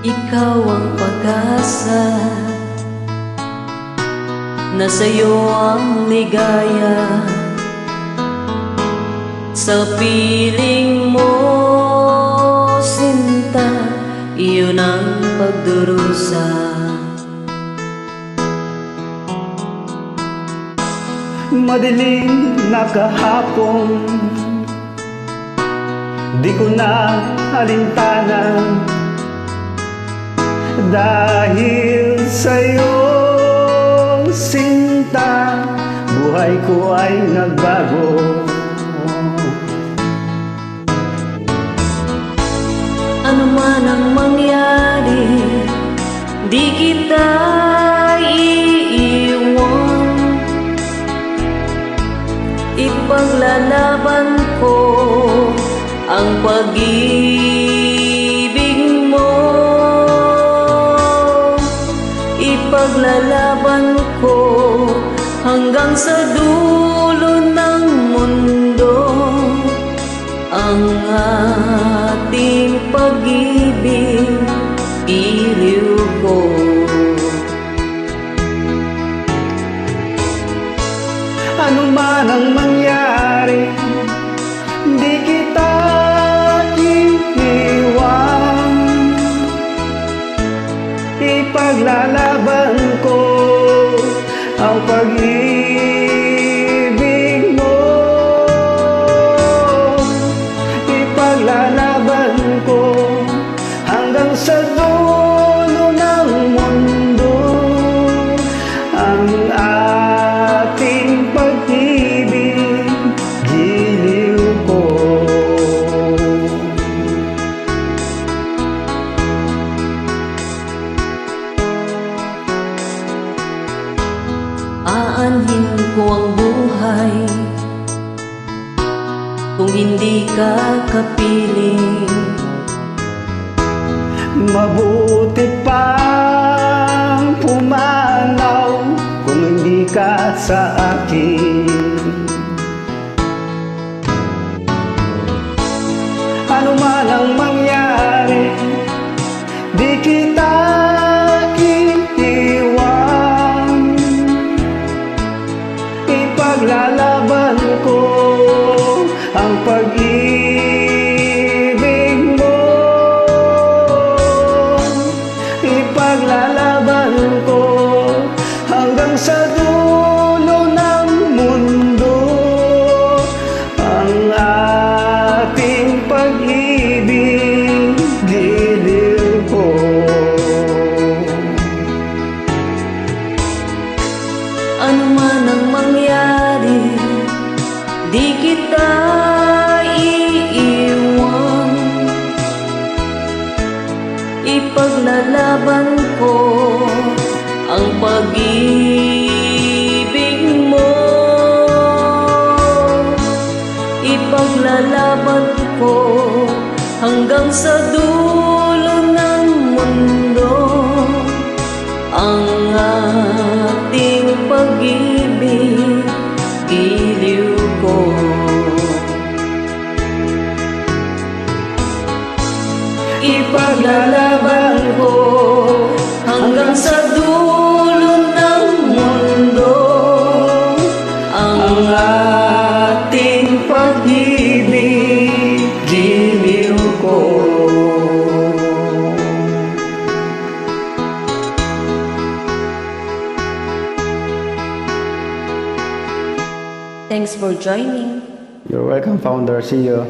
Ikaw ang pag-asa, na sa'yo ang ligaya. Sa piling mo, sinta, iyon ang pagdurusa. Madilim na kahapon, di ko na alintanan. Dahil sa'yo, sinta, buhay ko ay nagbago. Ano man ang mangyari, di kita iiwan. Ipaglalaban ko ang pag-ibig mo. Ipaglalaban ko hanggang sa dulo ng mundo ang ating pag-ibig, iliw ko. Ano man ang mangyari, di kita iiwan. Ipaglalaban ko ang pag-ibig mo. Ipaglalaban ko hanggang sa dulo ng mundo ang ating pag-ibig, giliw ko. Aanhin ko ang buhay kung hindi ka kapiling. Mabuti pang pumanaw kung hindi ka sa akin. Ano man ang mangyari, di kita iiwan. Ipaglalaban ko ang pag-ibig mo. Ipaglalaban ko hanggang sa dulo ng mundo ang ating pag-ibig, giliw ko. Ano man ang mangyari, di kita iiwan. Ipaglalaban ko ang pag-ibig mo. Ipaglalaban ko hanggang sa dulo ng mundo ang ating pag-ibig, giliw ko. Ipaglalaban ko hanggang sa dulo ng mundo ang ating pag-ibig, giliw ko. Thanks for joining. You're welcome, founder. See you.